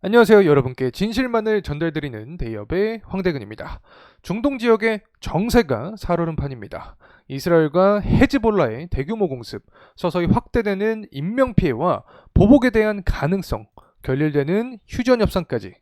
안녕하세요. 여러분께 진실만을 전달드리는 대기업의 황대근입니다. 중동 지역의 정세가 살얼음 판입니다. 이스라엘과 헤즈볼라의 대규모 공습, 서서히 확대되는 인명피해와 보복에 대한 가능성, 결렬되는 휴전 협상까지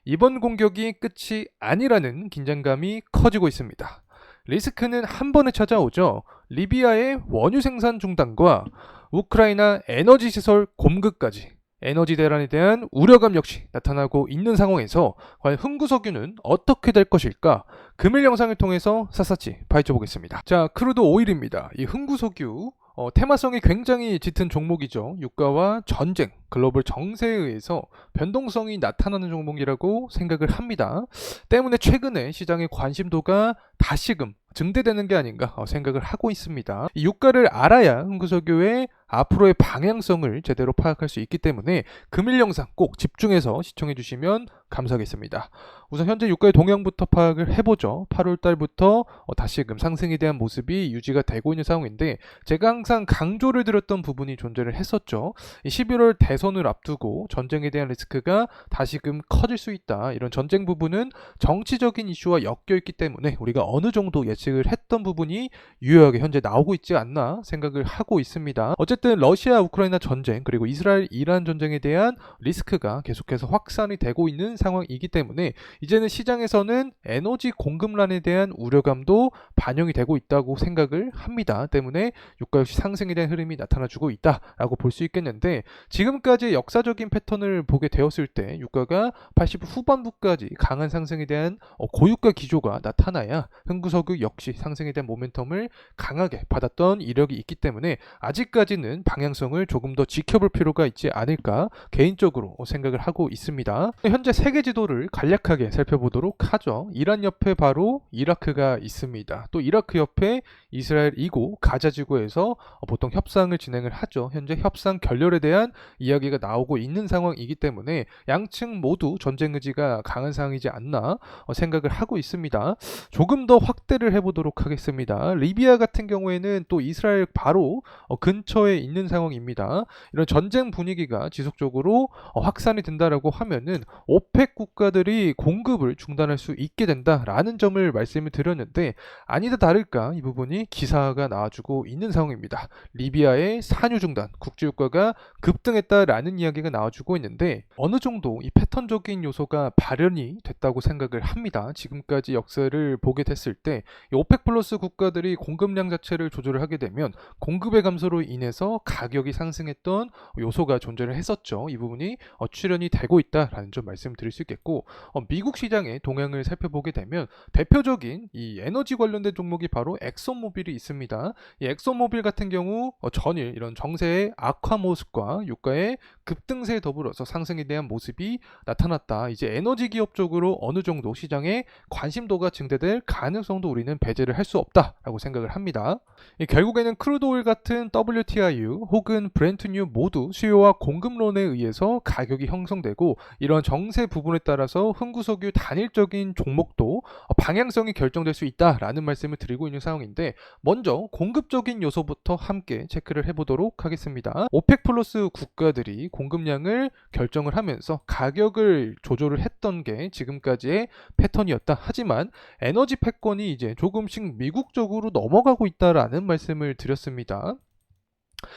이번 공격이 끝이 아니라는 긴장감이 커지고 있습니다. 리스크는 한 번에 찾아오죠. 리비아의 원유 생산 중단과 우크라이나 에너지 시설 공급까지 에너지 대란에 대한 우려감 역시 나타나고 있는 상황에서 과연 흥구석유는 어떻게 될 것일까? 금일 영상을 통해서 샅샅이 파헤쳐 보겠습니다. 자, 크루드 오일입니다. 이 흥구석유 테마성이 굉장히 짙은 종목이죠. 유가와 전쟁, 글로벌 정세에 의해서 변동성이 나타나는 종목이라고 생각을 합니다. 때문에 최근에 시장의 관심도가 다시금 증대되는 게 아닌가 생각을 하고 있습니다. 이 유가를 알아야 흥구석유의 앞으로의 방향성을 제대로 파악할 수 있기 때문에 금일 영상 꼭 집중해서 시청해 주시면 감사하겠습니다. 우선 현재 유가의 동향부터 파악을 해보죠. 8월 달부터 다시금 상승에 대한 모습이 유지가 되고 있는 상황인데 제가 항상 강조를 드렸던 부분이 존재를 했었죠. 11월 대선을 앞두고 전쟁에 대한 리스크가 다시금 커질 수 있다. 이런 전쟁 부분은 정치적인 이슈와 엮여 있기 때문에 우리가 어느 정도 예측을 했던 부분이 유효하게 현재 나오고 있지 않나 생각을 하고 있습니다. 어쨌든 러시아 우크라이나 전쟁 그리고 이스라엘 이란 전쟁에 대한 리스크가 계속해서 확산이 되고 있는 상황이기 때문에 이제는 시장에서는 에너지 공급난에 대한 우려감도 반영이 되고 있다고 생각을 합니다. 때문에 유가 역시 상승에 대한 흐름이 나타나주고 있다라고 볼 수 있겠는데 지금까지 역사적인 패턴을 보게 되었을 때 유가가 80 후반부까지 강한 상승에 대한 고유가 기조가 나타나야 흥구석유 역시 상승에 대한 모멘텀을 강하게 받았던 이력이 있기 때문에 아직까지는 방향성을 조금 더 지켜볼 필요가 있지 않을까 개인적으로 생각을 하고 있습니다. 현재 세계 지도를 간략하게 살펴보도록 하죠. 이란 옆에 바로 이라크가 있습니다. 또 이라크 옆에 이스라엘이고 가자지구에서 보통 협상을 진행을 하죠. 현재 협상 결렬에 대한 이야기가 나오고 있는 상황이기 때문에 양측 모두 전쟁 의지가 강한 상황이지 않나 생각을 하고 있습니다. 조금 더 확대를 해보도록 하겠습니다. 리비아 같은 경우에는 또 이스라엘 바로 근처에 있는 상황입니다. 이런 전쟁 분위기가 지속적으로 확산이 된다라고 하면은 오펙 국가들이 공급을 중단할 수 있게 된다라는 점을 말씀을 드렸는데 아니다 다를까 이 부분이 기사가 나와주고 있는 상황입니다. 리비아의 산유 중단, 국제유가가 급등했다라는 이야기가 나와주고 있는데 어느 정도 이 패턴적인 요소가 발현이 됐다고 생각을 합니다. 지금까지 역사를 보게 됐을 때 이 오펙 플러스 국가들이 공급량 자체를 조절을 하게 되면 공급의 감소로 인해서 가격이 상승했던 요소가 존재를 했었죠. 이 부분이 출현이 되고 있다라는 점 말씀드릴 수 있겠고 미국 시장의 동향을 살펴보게 되면 대표적인 이 에너지 관련된 종목이 바로 엑소모빌이 있습니다. 이 엑소모빌 같은 경우 전일 이런 정세의 악화 모습과 유가의 급등세에 더불어서 상승에 대한 모습이 나타났다. 이제 에너지 기업 쪽으로 어느 정도 시장의 관심도가 증대될 가능성도 우리는 배제를 할 수 없다라고 생각을 합니다. 결국에는 크루드 오일 같은 WTI유 혹은 브렌트유 모두 수요와 공급론에 의해서 가격이 형성되고 이런 정세 부분에 따라서 흥구석유 단일적인 종목도 방향성이 결정될 수 있다라는 말씀을 드리고 있는 상황인데 먼저 공급적인 요소부터 함께 체크를 해보도록 하겠습니다. 오펙 플러스 국가들이 공급량을 결정을 하면서 가격을 조절을 했던 게 지금까지의 패턴이었다. 하지만 에너지 패권이 이제 조금씩 미국 쪽으로 넘어가고 있다라는 말씀을 드렸습니다.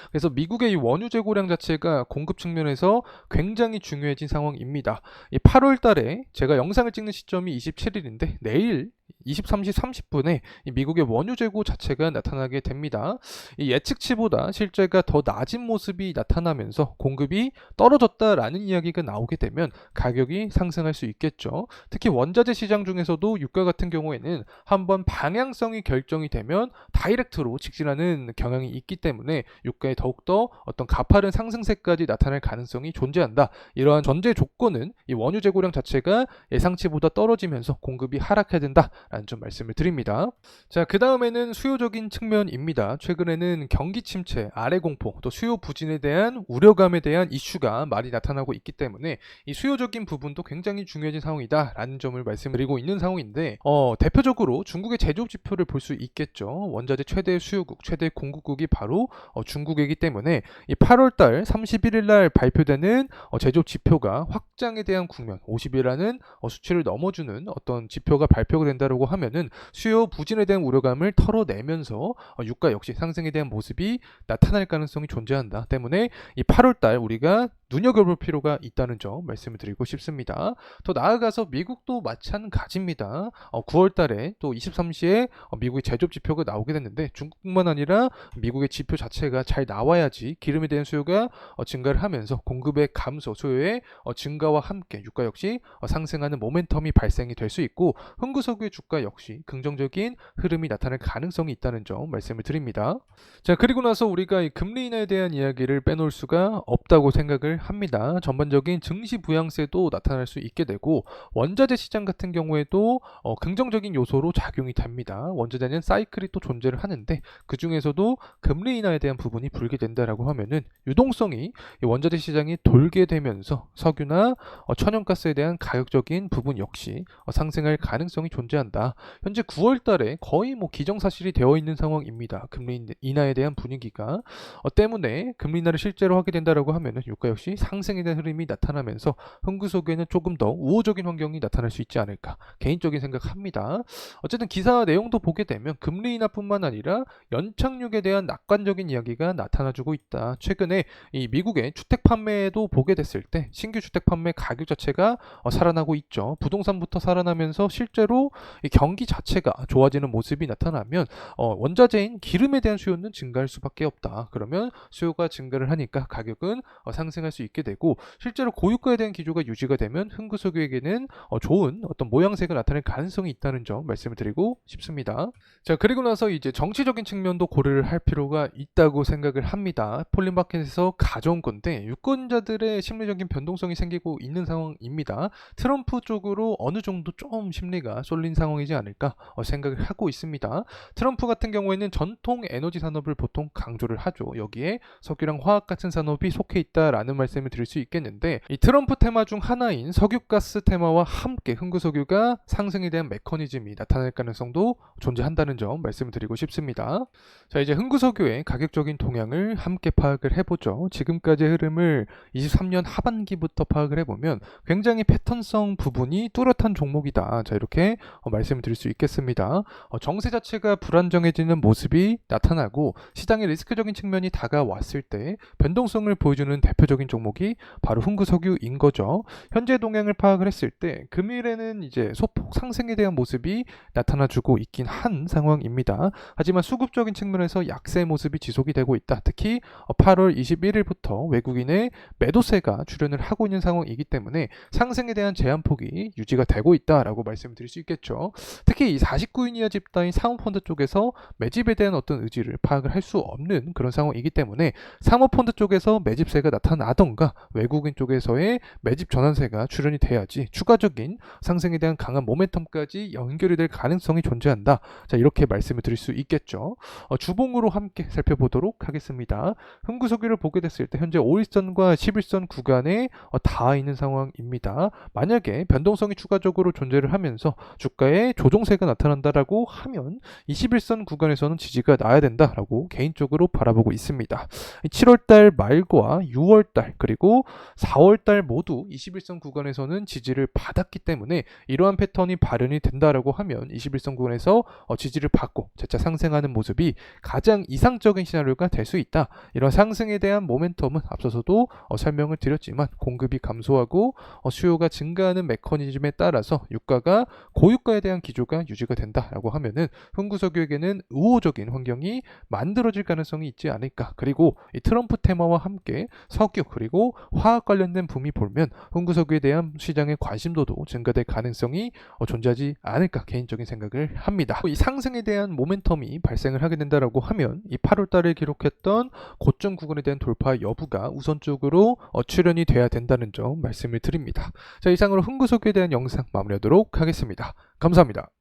그래서 미국의 이 원유 재고량 자체가 공급 측면에서 굉장히 중요해진 상황입니다. 이 8월 달에 제가 영상을 찍는 시점이 27일인데 내일 23시 30분에 미국의 원유 재고 자체가 나타나게 됩니다. 이 예측치보다 실제가 더 낮은 모습이 나타나면서 공급이 떨어졌다라는 이야기가 나오게 되면 가격이 상승할 수 있겠죠. 특히 원자재 시장 중에서도 유가 같은 경우에는 한번 방향성이 결정이 되면 다이렉트로 직진하는 경향이 있기 때문에 유가에 더욱더 어떤 가파른 상승세까지 나타날 가능성이 존재한다. 이러한 전제 조건은 이 원유 재고량 자체가 예상치보다 떨어지면서 공급이 하락해야 된다. 된다라는 점 말씀을 드립니다. 자, 그 다음에는 수요적인 측면입니다. 최근에는 경기 침체, 아래 공포, 또 수요 부진에 대한 우려감에 대한 이슈가 많이 나타나고 있기 때문에 이 수요적인 부분도 굉장히 중요해진 상황이다라는 점을 말씀드리고 있는 상황인데 대표적으로 중국의 제조업 지표를 볼 수 있겠죠. 원자재 최대 수요국, 최대 공급국이 바로 중국이기 때문에 이 8월달 31일 날 발표되는 제조업 지표가 확장에 대한 국면 50이라는 수치를 넘어주는 어떤 지표가 발표가 된다고 하면은 수요 부진에 대한 우려감을 털어내면서 유가 역시 상승에 대한 모습이 나타날 가능성이 존재한다 때문에 이 8월달 우리가 눈여겨볼 필요가 있다는 점 말씀을 드리고 싶습니다. 더 나아가서 미국도 마찬가지입니다. 9월달에 또 23시에 미국의 제조업 지표가 나오게 됐는데 중국뿐만 아니라 미국의 지표 자체가 잘 나와야지 기름에 대한 수요가 증가를 하면서 공급의 감소, 수요의 증가와 함께 유가 역시 상승하는 모멘텀이 발생이 될 수 있고 흥구석유의 주가 역시 긍정적인 흐름이 나타날 가능성이 있다는 점 말씀을 드립니다. 자, 그리고 나서 우리가 이 금리 인하에 대한 이야기를 빼놓을 수가 없다고 생각을 합니다. 전반적인 증시 부양세도 나타날 수 있게 되고 원자재 시장 같은 경우에도 긍정적인 요소로 작용이 됩니다. 원자재는 사이클이 또 존재를 하는데 그 중에서도 금리 인하에 대한 부분이 불게 된다라고 하면은 유동성이 원자재 시장이 돌게 되면서 석유나 천연가스에 대한 가격적인 부분 역시 상승할 가능성이 존재한다. 현재 9월 달에 거의 기정사실이 되어 있는 상황입니다. 금리 인하에 대한 분위기가 때문에 금리 인하를 실제로 하게 된다라고 하면은 유가 역시 상승에 대한 흐름이 나타나면서 흥구석유에는 조금 더 우호적인 환경이 나타날 수 있지 않을까 개인적인 생각합니다. 어쨌든 기사 내용도 보게 되면 금리 인하뿐만 아니라 연착륙에 대한 낙관적인 이야기가 나타나주고 있다. 최근에 이 미국의 주택 판매도 보게 됐을 때 신규 주택 판매 가격 자체가 살아나고 있죠. 부동산부터 살아나면서 실제로 이 경기 자체가 좋아지는 모습이 나타나면 원자재인 기름에 대한 수요는 증가할 수밖에 없다. 그러면 수요가 증가를 하니까 가격은 상승할 수 있게 되고 실제로 고유가에 대한 기조가 유지가 되면 흥구석유에게는 좋은 어떤 모양새가 나타날 가능성이 있다는 점 말씀을 드리고 싶습니다. 자, 그리고 나서 이제 정치적인 측면도 고려를 할 필요가 있다고 생각을 합니다. 폴린마켓에서 가져온 건데 유권자들의 심리적인 변동성이 생기고 있는 상황입니다. 트럼프 쪽으로 어느 정도 좀 심리가 쏠린 상황이지 않을까 생각을 하고 있습니다. 트럼프 같은 경우에는 전통 에너지 산업을 보통 강조를 하죠. 여기에 석유랑 화학 같은 산업이 속해 있다라는 말씀을 드릴 수 있겠는데 이 트럼프 테마 중 하나인 석유가스 테마와 함께 흥구석유가 상승에 대한 메커니즘이 나타날 가능성도 존재한다는 점 말씀을 드리고 싶습니다. 자, 이제 흥구석유의 가격적인 동향을 함께 파악을 해보죠. 지금까지의 흐름을 23년 하반기부터 파악을 해보면 굉장히 패턴성 부분이 뚜렷한 종목이다. 자, 이렇게 말씀을 드릴 수 있겠습니다. 정세 자체가 불안정해지는 모습이 나타나고 시장의 리스크적인 측면이 다가왔을 때 변동성을 보여주는 대표적인 종목이 바로 흥구석유인 거죠. 현재 동향을 파악을 했을 때 금일에는 이제 소폭 상승에 대한 모습이 나타나주고 있긴 한 상황입니다. 하지만 수급적인 측면에서 약세 모습이 지속이 되고 있다. 특히 8월 21일부터 외국인의 매도세가 출현을 하고 있는 상황이기 때문에 상승에 대한 제한폭이 유지가 되고 있다라고 말씀드릴 수 있겠죠. 특히 이 49인 이하 집단인 사모펀드 쪽에서 매집에 대한 어떤 의지를 파악을 할 수 없는 그런 상황이기 때문에 사모펀드 쪽에서 매집세가 나타나던가 외국인 쪽에서의 매집 전환세가 출현이 돼야지 추가적인 상승에 대한 강한 모멘텀까지 연결이 될 가능성이 존재한다. 자, 이렇게 말씀을 드릴 수 있겠죠. 주봉으로 함께 살펴보도록 하겠습니다. 흥구석유를 보게 됐을 때 현재 5일선과 11선 구간에 닿아 있는 상황입니다. 만약에 변동성이 추가적으로 존재를 하면서 주가에 조정세가 나타난다라고 하면 21선 구간에서는 지지가 나야 된다라고 개인적으로 바라보고 있습니다. 7월달 말과 6월달 그리고 4월달 모두 21선 구간에서는 지지를 받았기 때문에 이러한 패턴이 발현이 된다라고 하면 21선 구간에서 지지를 받고 재차 상승하는 모습이 가장 이상적인 시나리오가 될 수 있다. 이런 상승에 대한 모멘텀은 앞서서도 설명을 드렸지만 공급이 감소하고 수요가 증가하는 메커니즘에 따라서 유가가 고유가에 대한 기조가 유지가 된다라고 하면은 흥구석유에게는 우호적인 환경이 만들어질 가능성이 있지 않을까. 그리고 이 트럼프 테마와 함께 석유 그리고 화학 관련된 붐이 불면 흥구석유에 대한 시장의 관심도도 증가될 가능성이 존재하지 않을까 개인적인 생각을 합니다. 이 상승에 대한 모멘텀이 발생을 하게 된다라고 하면 이 8월 달에 기록했던 고점 구간에 대한 돌파 여부가 우선적으로 출현이 돼야 된다는 점 말씀을 드립니다. 자, 이상으로 흥구석유에 대한 영상 마무리하도록 하겠습니다. 감사합니다.